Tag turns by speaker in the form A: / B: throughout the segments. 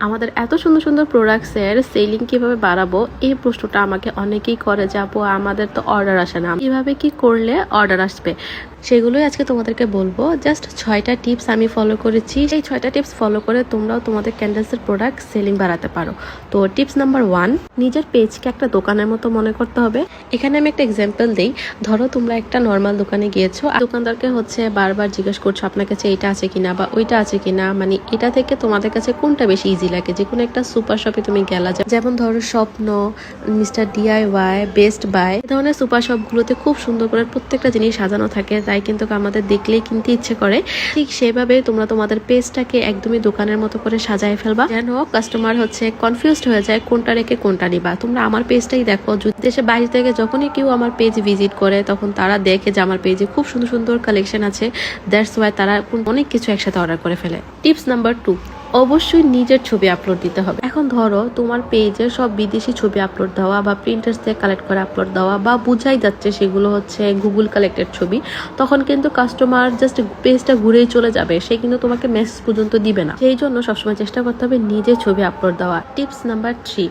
A: আমাদের এত সুন্দর সুন্দর প্রোডাক্টসের সেলিং কিভাবে বাড়াবো, এই প্রশ্নটা আমাকে অনেকেই করে যে আপু আমাদের তো অর্ডার আসে না, কিভাবে কি করলে অর্ডার আসবে, সেগুলোই আজকে তোমাদেরকে বলবো। জাস্ট 6টা টিপস আমি ফলো করেছি। এই 6টা টিপস ফলো করে তোমরাও তোমাদের ক্যান্ডেলসের প্রোডাক্ট সেলিং বাড়াতে পারো। তো টিপস নাম্বার 1, নিজের পেজকে একটা দোকানের মতো মনে করতে হবে। এখানে আমি একটা এক্সাম্পল দিই। ধরো তোমরা একটা নর্মাল দোকানে গিয়েছো, দোকানদারকে বারবার জিজ্ঞেস করছো আপনার কাছে এটা আছে কিনা বা ওইটা আছে কিনা, মানে এটা থেকে তোমাদের কাছে কোনটা বেশি ইজি লাগে। যে কোনো একটা সুপার শপে তুমি গেলা, যেমন ধরো স্বপ্ন, মিস্টার DIY, বেস্ট বাই, এই ধরনের সুপার শপগুলোতে খুব সুন্দর করে প্রত্যেকটা জিনিস সাজানো থাকে, তাই কিন্তু আমাদের দেখলেই কিনতে ইচ্ছে করে। ঠিক সেভাবে তোমরা তোমাদের পেজটাকে একদমই দোকানের মতো করে সাজায় ফেলবা, যেন কাস্টমার কনফিউজড হয়ে যায় কোনটা রেখে কোনটা নিবা। তোমরা আমার পেজটাই দেখো, দেশের বাইরে থেকে যখনই কেউ আমার পেজ ভিজিট করে তখন তারা দেখে যে আমার পেজে খুব সুন্দর সুন্দর কালেকশন আছে, দ্যাটস ওয়াই তারা অনেক কিছু একসাথে অর্ডার করে ফেলে। টিপস নাম্বার 2, অবশ্যই নিজের ছবি আপলোড দিতে হবে। এখন ধরো তোমার পেজে সব বিদেশি ছবি আপলোড দেওয়া বা প্রিন্টার্স থেকে কালেক্ট করে আপলোড দেওয়া, বা বুঝাই যাচ্ছে সেগুলো গুগল কালেক্টেড ছবি, তখন কিন্তু কাস্টমার জাস্ট পেজটা ঘুরেই চলে যাবে, সে কিন্তু তোমাকে মেসেজ পর্যন্ত দিবে না। সেই জন্য সবসময় চেষ্টা করতে হবে নিজের ছবি আপলোড দেওয়া। টিপস নাম্বার 3,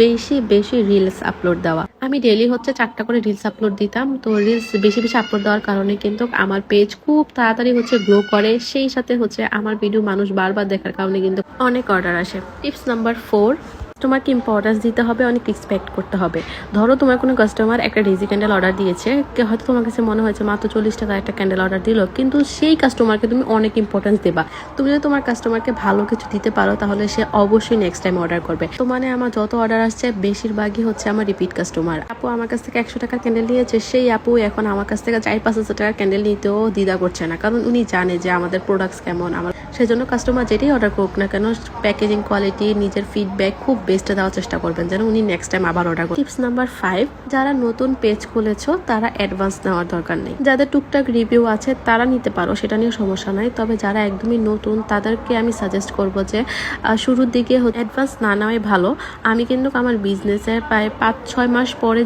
A: বেশি বেশি রিলস আপলোড দেওয়া। আমি ডেইলি 4টা করে রিলস আপলোড দিতাম। তো রিলস বেশি বেশি আপলোড দেওয়ার কারণে কিন্তু আমার পেজ খুব তাড়াতাড়ি গ্রো করে, সেই সাথে আমার ভিডিও মানুষ বারবার দেখার কারণে কিন্তু অনেক অর্ডার আসে। টিপস নাম্বার 4, কাস্টমারকে ইম্পর্টেন্স দিতে হবে, অনেক রেসপেক্ট করতে হবে। ধরো তোমার কোনো কাস্টমার একটা ডেজি ক্যান্ডেল অর্ডার দিয়েছে, হয়তো তোমার কাছে মনে হয়েছে মাত্র 40 টাকা একটা ক্যান্ডেল অর্ডার দিল, কিন্তু সেই কাস্টমারকে তুমি অনেক ইম্পর্টেন্স দেবা। তুমি যদি তোমার কাস্টমারকে ভালো কিছু দিতে পারো তাহলে সে অবশ্যই নেক্সট টাইম অর্ডার করবে। তো আমার যত অর্ডার আসছে বেশিরভাগই আমার রিপিট কাস্টমার। আপু আমার কাছ থেকে 100 টাকার ক্যান্ডেল নিয়েছে, সেই আপু এখন আমার কাছ থেকে 4-5 টাকার ক্যান্ডেল নিতেও দ্বিধা করছে না, কারণ উনি জানে যে আমাদের প্রোডাক্টস কেমন। সেজন্য কাস্টমার যেটাই অর্ডার করুক না কেন, প্যাকেজিং কোয়ালিটি, নিজের ফিডব্যাক খুব বেস্টে দেওয়ার চেষ্টা করবেন, যেন উনি নেক্সট টাইম আবার অর্ডার করেন। টিপস নাম্বার 5, যারা নতুন পেজ খুলেছো তারা অ্যাডভান্স নেওয়ার দরকার নেই। যাদের টুকটাক রিভিউ আছে তারা নিতে পারো, সেটা নিয়ে সমস্যা নাই। তবে যারা একদমই নতুন তাদেরকে আমি সাজেস্ট করবো যে শুরুর দিকে অ্যাডভান্স না নেওয়াই ভালো। আমি কিন্তু আমার বিজনেসের প্রায় 5-6 মাস পরে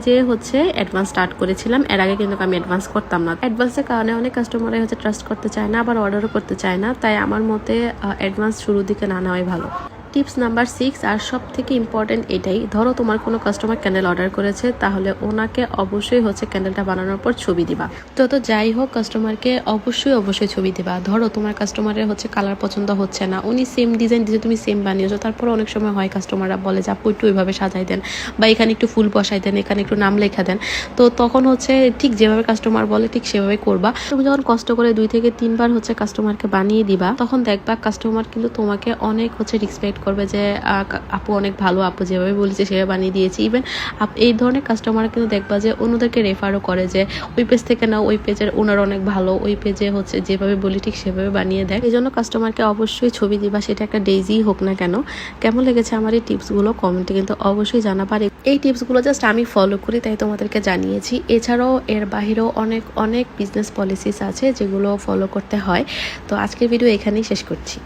A: অ্যাডভান্স স্টার্ট করেছিলাম। এর আগে কিন্তু আমি অ্যাডভান্স করতাম না। অ্যাডভান্সের কারণে অনেক কাস্টমারই ট্রাস্ট করতে চায় না, আবার অর্ডারও করতে চায় না, তাই আমার মতে অ্যাডভান্স শুরুর দিকে না নেওয়াই ভালো। টিপস নাম্বার 6, আর সব থেকে ইম্পর্টেন্ট এটাই, ধরো তোমার কোনো কাস্টমার ক্যান্ডেল অর্ডার করেছে, তাহলে ওনাকে অবশ্যই ক্যান্ডেলটা বানানোর পর ছবি দিবা। তো যাই হোক, কাস্টমারকে অবশ্যই ছবি দিবা। ধরো তোমার কাস্টমারের কালার পছন্দ হচ্ছে না, উনি সেম ডিজাইন দিয়েছে, তুমি সেম বানিয়েছো, তারপর অনেক সময় হয় কাস্টমাররা বলে যে আপু একটু ওইভাবে সাজাই দেন, বা এখানে একটু ফুল বসাই দেন, এখানে একটু নাম লেখা দেন। তো তখন ঠিক যেভাবে কাস্টমার বলে ঠিক সেভাবে করবা। তুমি যখন কষ্ট করে 2 থেকে 3 বার কাস্টমারকে বানিয়ে দিবা, তখন দেখবা কাস্টমার কিন্তু তোমাকে অনেক রেসপেক্ট করবে, যে আপু অনেক ভালো, আপু যেভাবে বলেছে সেভাবে বানিয়ে দিয়েছি। ইভেন এই ধরনের কাস্টমার কিন্তু দেখবা যে অন্যদেরকে রেফারও করে, যে ওই পেজ থেকে নাও, ওই পেজের ওনার অনেক ভালো, ওই পেজে যেভাবে বলি ঠিক সেভাবে বানিয়ে দেয়। এই জন্য কাস্টমারকে অবশ্যই ছবি দিবা, সেটা একটা ডেইজি হোক না কেন। কেমন লেগেছে আমার এই টিপসগুলো কমেন্টে কিন্তু অবশ্যই জানাবার। এই টিপসগুলো জাস্ট আমি ফলো করি তাই তোমাদেরকে জানিয়েছি। এছাড়াও এর বাহিরেও অনেক বিজনেস পলিসিস আছে যেগুলো ফলো করতে হয়। তো আজকের ভিডিও এখানেই শেষ করছি।